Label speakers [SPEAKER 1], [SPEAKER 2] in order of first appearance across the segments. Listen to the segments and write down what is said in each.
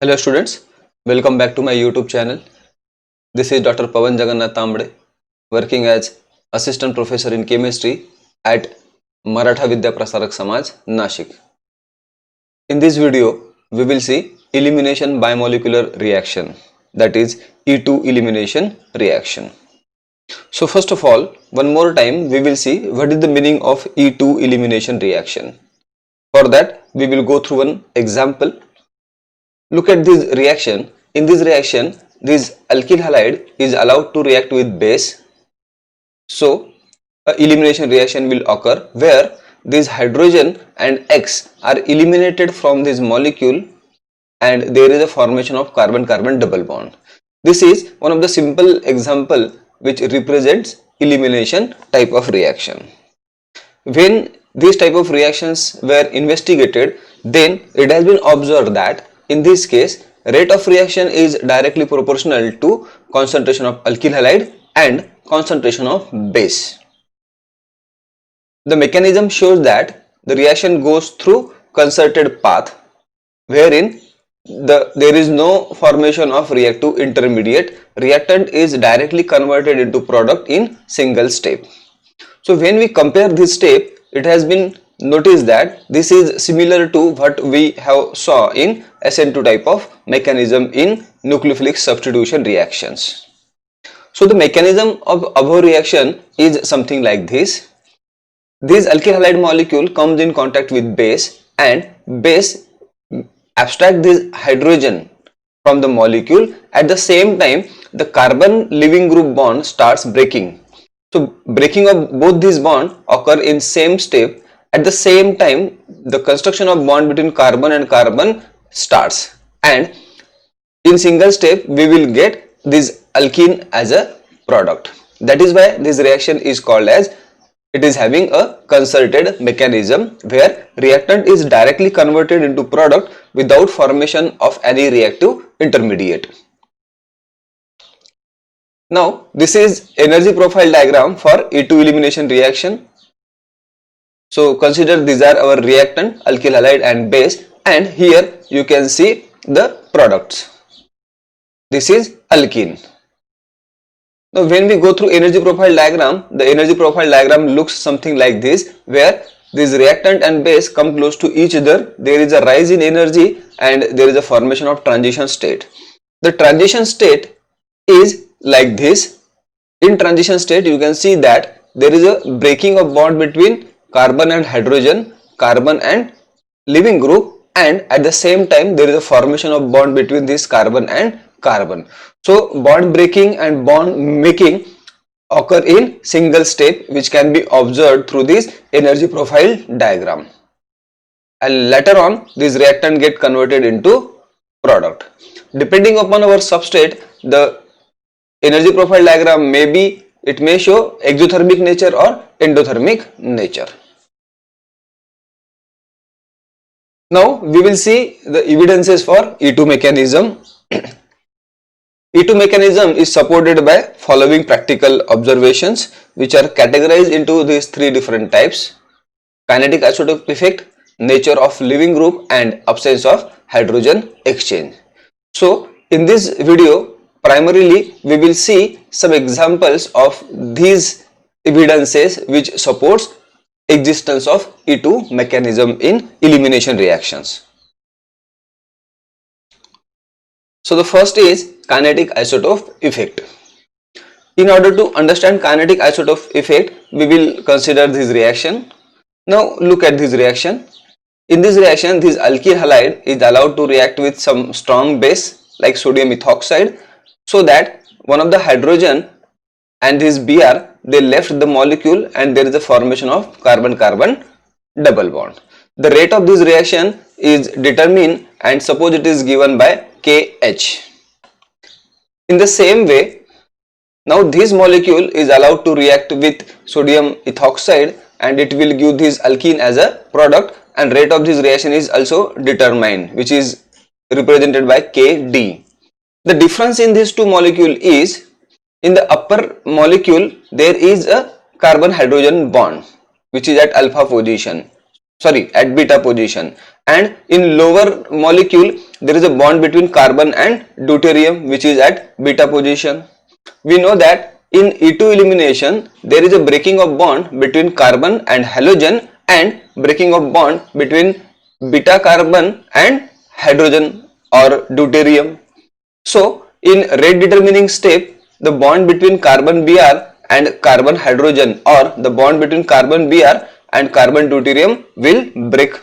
[SPEAKER 1] Hello students, welcome back to my YouTube channel. This is Dr. Pawan Jagannath Tambre, working as Assistant Professor in Chemistry at Maratha Vidya Prasarak Samaj, Nashik. In this video, we will see elimination bimolecular reaction, that is E2 elimination reaction. So first of all, one more time we will see what is the meaning of E2 elimination reaction. For that, we will go through one example. Look at this reaction. In this reaction, this alkyl halide is allowed to react with base. So, a elimination reaction will occur where this hydrogen and X are eliminated from this molecule and there is a formation of carbon-carbon double bond. This is one of the simple example which represents elimination type of reaction. When these type of reactions were investigated, then it has been observed that in this case, rate of reaction is directly proportional to concentration of alkyl halide and concentration of base. The mechanism shows that the reaction goes through concerted path wherein there is no formation of reactive intermediate. Reactant is directly converted into product in single step. So when we compare this step, it has been noticed that this is similar to what we have saw in SN2 type of mechanism in nucleophilic substitution reactions. So the mechanism of above reaction is something like this. This alkyl halide molecule comes in contact with base and base abstract this hydrogen from the molecule. At the same time, the carbon leaving group bond starts breaking. So breaking of both these bonds occur in same step. At the same time, the construction of bond between carbon and carbon starts, and in single step we will get this alkene as a product. That is why this reaction is called as, it is having a concerted mechanism where reactant is directly converted into product without formation of any reactive intermediate. Now this is energy profile diagram for E2 elimination reaction. So consider these are our reactant, alkyl halide and base, and here you can see the products. This is alkene. Now when we go through energy profile diagram, the energy profile diagram looks something like this, where this reactant and base come close to each other. There is a rise in energy and there is a formation of transition state. The transition state is like this. In transition state, you can see that there is a breaking of bond between carbon and hydrogen, carbon and leaving group, and at the same time there is a formation of bond between this carbon and carbon. So bond breaking and bond making occur in single step, which can be observed through this energy profile diagram, and later on this reactant get converted into product. Depending upon our substrate, the energy profile diagram may show exothermic nature or endothermic nature. Now we will see the evidences for E2 mechanism. E2 mechanism is supported by following practical observations, which are categorized into these three different types: kinetic isotope effect, nature of leaving group, and absence of hydrogen exchange. So in this video, primarily we will see some examples of these evidences which supports existence of E2 mechanism in elimination reactions. So the first is kinetic isotope effect. In order to understand kinetic isotope effect, we will consider this reaction. Now look at this reaction. In this reaction, this alkyl halide is allowed to react with some strong base like sodium ethoxide, so that one of the hydrogen and this Br, they left the molecule and there is a formation of carbon-carbon double bond. The rate of this reaction is determined, and suppose it is given by Kh. In the same way, now this molecule is allowed to react with sodium ethoxide and it will give this alkene as a product, and rate of this reaction is also determined, which is represented by Kd. The difference in these two molecules is, in the upper molecule there is a carbon hydrogen bond which is at alpha position, at beta position, and in lower molecule there is a bond between carbon and deuterium which is at beta position. We know that in E2 elimination there is a breaking of bond between carbon and halogen and breaking of bond between beta carbon and hydrogen or deuterium. So in rate determining step, the bond between carbon Br and carbon hydrogen or the bond between carbon Br and carbon deuterium will break,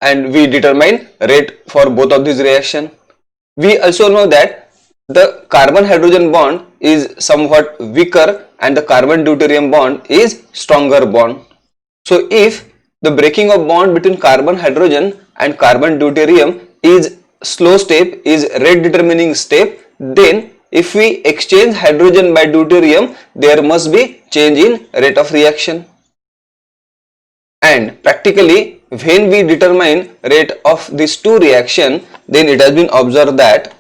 [SPEAKER 1] and we determine rate for both of these reaction. We also know that the carbon hydrogen bond is somewhat weaker and the carbon deuterium bond is stronger bond. So if the breaking of bond between carbon hydrogen and carbon deuterium is slow step, is rate determining step, then if we exchange hydrogen by deuterium, there must be change in rate of reaction. And practically when we determine rate of these two reaction, then it has been observed that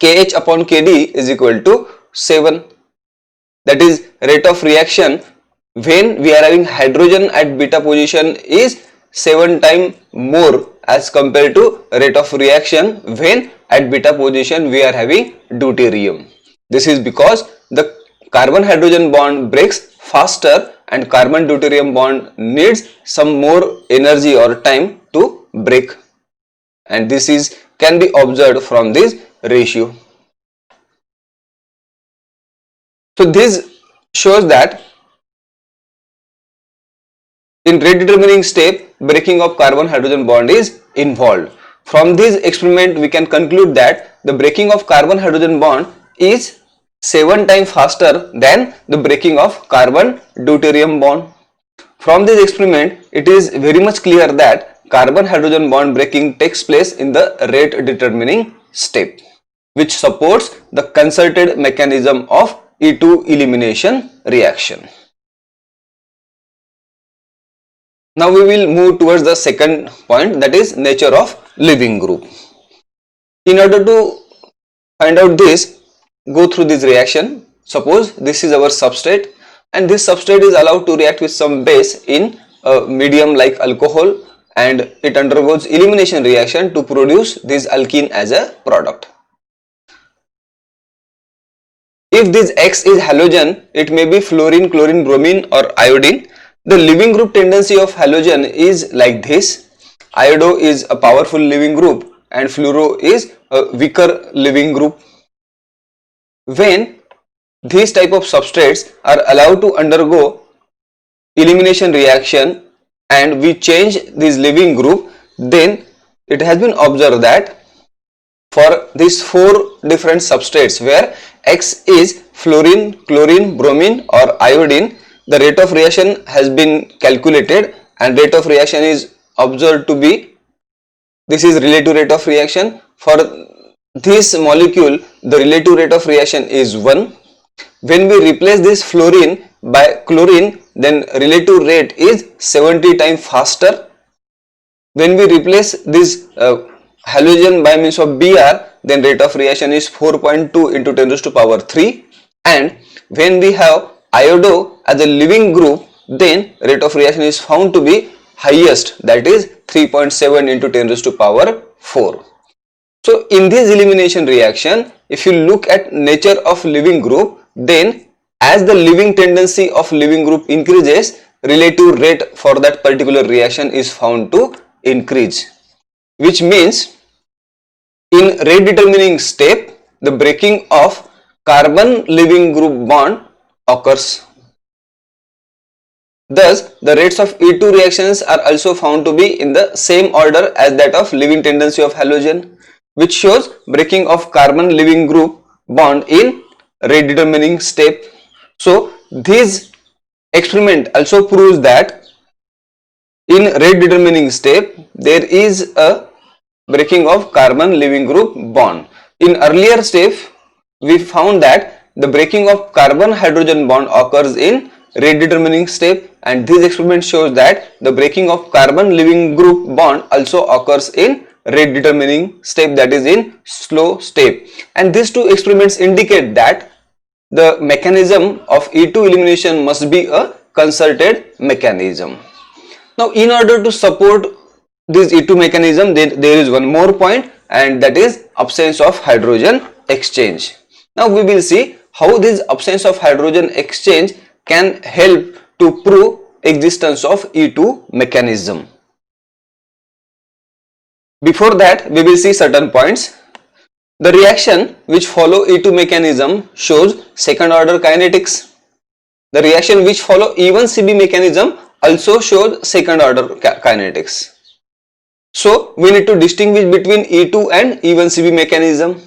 [SPEAKER 1] Kh upon Kd is equal to 7. That is rate of reaction when we are having hydrogen at beta position is 7 times more as compared to rate of reaction when at beta position we are having deuterium. This is because the carbon hydrogen bond breaks faster and carbon deuterium bond needs some more energy or time to break, and this is can be observed from this ratio. So this shows that in rate determining step, breaking of carbon hydrogen bond is involved. From this experiment we can conclude that the breaking of carbon hydrogen bond is 7 times faster than the breaking of carbon deuterium bond. From this experiment it is very much clear that carbon hydrogen bond breaking takes place in the rate determining step, which supports the concerted mechanism of E2 elimination reaction. Now we will move towards the second point, that is nature of leaving group. In order to find out this, go through this reaction. Suppose this is our substrate and this substrate is allowed to react with some base in a medium like alcohol, and it undergoes elimination reaction to produce this alkene as a product. If this X is halogen, it may be fluorine, chlorine, bromine or iodine. The leaving group tendency of halogen is like this. Iodo is a powerful leaving group and fluoro is a weaker leaving group. When these type of substrates are allowed to undergo elimination reaction and we change this leaving group, then it has been observed that for these 4 different substrates where X is fluorine, chlorine, bromine or iodine, the rate of reaction has been calculated and rate of reaction is observed to be, this is relative rate of reaction. For this molecule the relative rate of reaction is 1. When we replace this fluorine by chlorine, then relative rate is 70 times faster. When we replace this halogen by means of Br, then rate of reaction is 4.2 into 10 raised to power 3, and when we have iodo as a leaving group, then rate of reaction is found to be highest, that is 3.7 into 10 raised to power 4. So in this elimination reaction, if you look at nature of leaving group, then as the leaving tendency of leaving group increases, relative rate for that particular reaction is found to increase, which means in rate determining step the breaking of carbon leaving group bond occurs. Thus the rates of E2 reactions are also found to be in the same order as that of leaving tendency of halogen, which shows breaking of carbon leaving group bond in rate determining step. So this experiment also proves that in rate determining step there is a breaking of carbon leaving group bond. In earlier step we found that the breaking of carbon hydrogen bond occurs in rate determining step, and this experiment shows that the breaking of carbon leaving group bond also occurs in rate determining step, that is in slow step. And these two experiments indicate that the mechanism of E2 elimination must be a concerted mechanism. Now in order to support this E2 mechanism, there is one more point, and that is absence of hydrogen exchange. Now we will see how this absence of hydrogen exchange can help to prove existence of E2 mechanism. Before that, we will see certain points. The reaction which follow E2 mechanism shows second order kinetics. The reaction which follow E1CB mechanism also shows second order kinetics. So we need to distinguish between E2 and E1CB mechanism.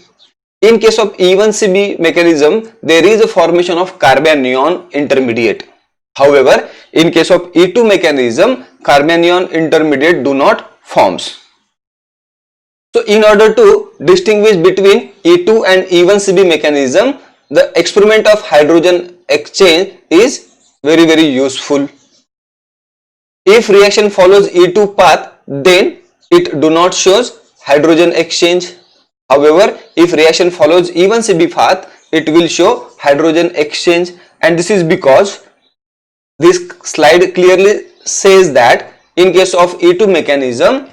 [SPEAKER 1] In case of E1CB mechanism, there is a formation of carbanion intermediate. However, in case of E2 mechanism, carbanion intermediate do not forms. So in order to distinguish between E2 and E1CB mechanism, the experiment of hydrogen exchange is very useful. If reaction follows E2 path, then it do not shows hydrogen exchange. However, if reaction follows E1CB path, it will show hydrogen exchange, and this is because this slide clearly says that in case of E2 mechanism,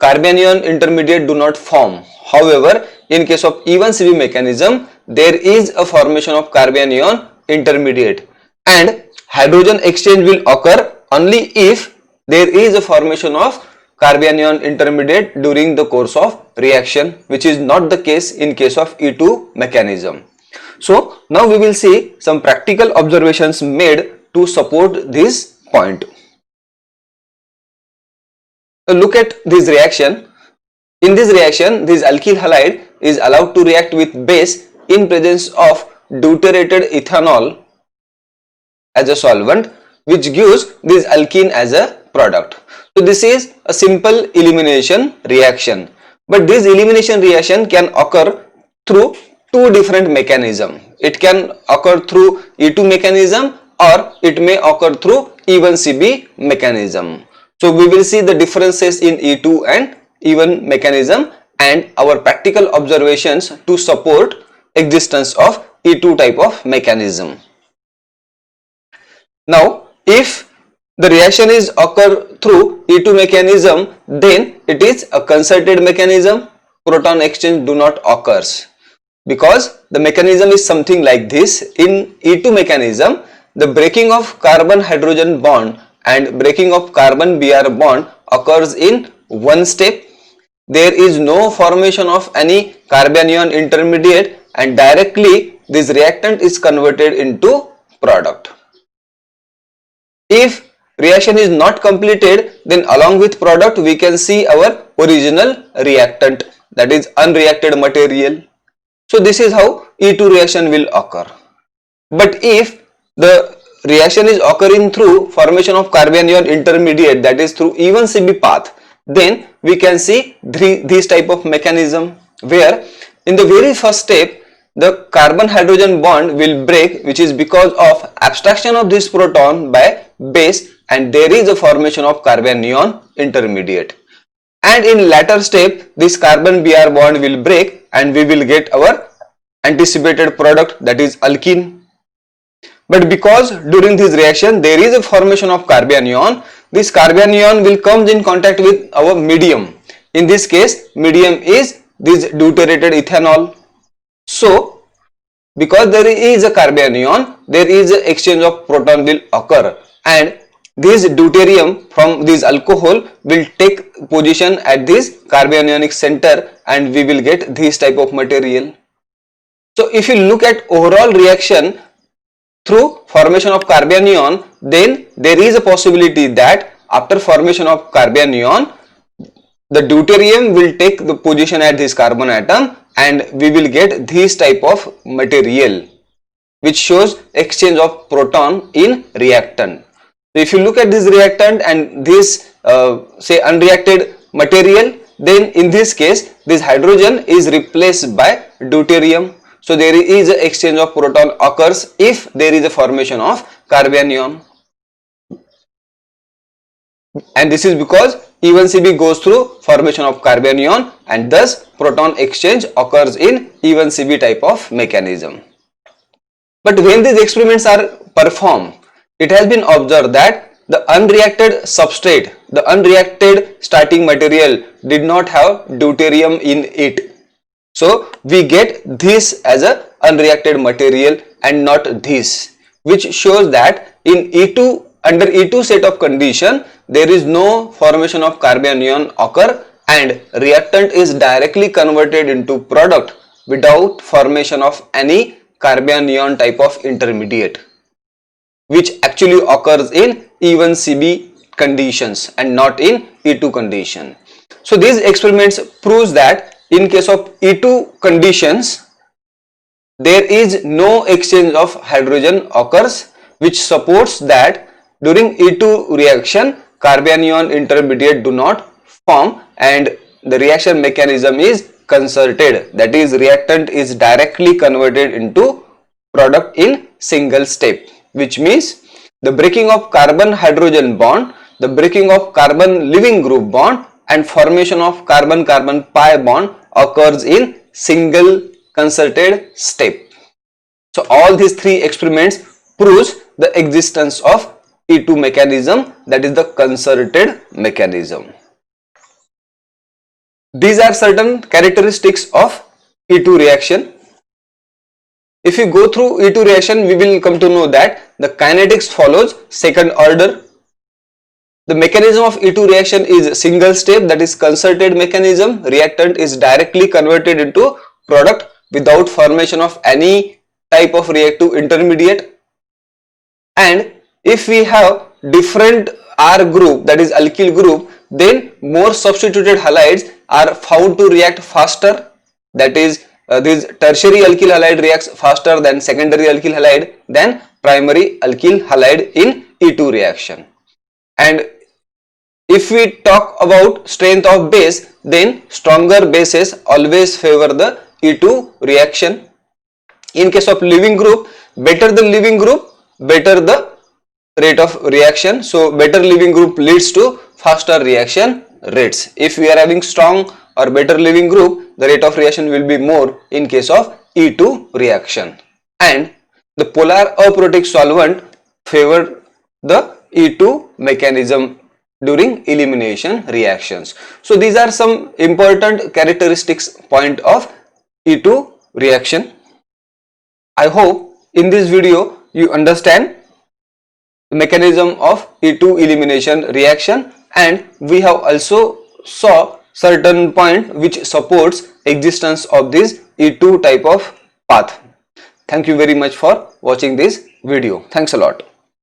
[SPEAKER 1] carbanion intermediate do not form. However, in case of E1CB mechanism, there is a formation of carbanion intermediate, and hydrogen exchange will occur only if there is a formation of carbanion intermediate during the course of reaction, which is not the case in case of E2 mechanism. So now we will see some practical observations made to support this point. Look at this reaction. In this reaction, this alkyl halide is allowed to react with base in presence of deuterated ethanol as a solvent, which gives this alkene as a product. So this is a simple elimination reaction, but this elimination reaction can occur through two different mechanisms. It can occur through E2 mechanism, or it may occur through E1CB mechanism. So we will see the differences in E2 and E1 mechanism and our practical observations to support existence of E2 type of mechanism. Now, if the reaction is occur through E2 mechanism, then it is a concerted mechanism. Proton exchange do not occurs, because the mechanism is something like this. In E2 mechanism, the breaking of carbon hydrogen bond and breaking of carbon Br bond occurs in one step. There is no formation of any carbanion intermediate, and directly this reactant is converted into product. If reaction is not completed, then along with product we can see our original reactant, that is unreacted material. So this is how E2 reaction will occur. But if the reaction is occurring through formation of carbanion intermediate, that is through E1CB path, then we can see this type of mechanism, where in the very first step the carbon hydrogen bond will break, which is because of abstraction of this proton by base, and there is a formation of carbanion intermediate. And in latter step, this carbon Br bond will break and we will get our anticipated product, that is alkene. But because during this reaction there is a formation of carbanion, this carbanion will come in contact with our medium. In this case, medium is this deuterated ethanol. So because there is a carbanion, there is an exchange of proton will occur, and this deuterium from this alcohol will take position at this carbanionic center, and we will get this type of material. So if you look at overall reaction through formation of carbanion, then there is a possibility that after formation of carbanion, the deuterium will take the position at this carbon atom, and we will get this type of material, which shows exchange of proton in reactant. So if you look at this reactant and this say unreacted material, then in this case this hydrogen is replaced by deuterium. So there is an exchange of proton occurs if there is a formation of carbanion, and this is because E1CB goes through formation of carbanion, and thus proton exchange occurs in E1CB type of mechanism. But when these experiments are performed, it has been observed that the unreacted substrate, the unreacted starting material did not have deuterium in it. So we get this as a unreacted material and not this, which shows that in E2, under E2 set of condition, there is no formation of carbanion occur and reactant is directly converted into product without formation of any carbanion type of intermediate, which actually occurs in E1CB conditions and not in E2 condition. So these experiments proves that in case of E2 conditions, there is no exchange of hydrogen occurs, which supports that during E2 reaction, carbanion intermediate do not form and the reaction mechanism is concerted, that is reactant is directly converted into product in single step, which means the breaking of carbon hydrogen bond, the breaking of carbon leaving group bond and formation of carbon carbon pi bond occurs in single concerted step. So all these three experiments proves the existence of E2 mechanism, that is the concerted mechanism. These are certain characteristics of E2 reaction. If you go through E2 reaction, we will come to know that the kinetics follows second order. The mechanism of E2 reaction is single step, that is concerted mechanism. Reactant is directly converted into product without formation of any type of reactive intermediate. And if we have different R group, that is alkyl group, then more substituted halides are found to react faster, that is this tertiary alkyl halide reacts faster than secondary alkyl halide than primary alkyl halide in E2 reaction. And if we talk about strength of base, then stronger bases always favor the E2 reaction. In case of leaving group, better the leaving group, better the rate of reaction. So better leaving group leads to faster reaction rates. If we are having strong or better leaving group, the rate of reaction will be more in case of E2 reaction. And the polar aprotic solvent favor the E2 mechanism during elimination reactions. So these are some important characteristics point of E2 reaction. I hope in this video you understand the mechanism of E2 elimination reaction, and we have also saw certain point which supports existence of this E2 type of path. Thank you very much for watching this video. Thanks a lot.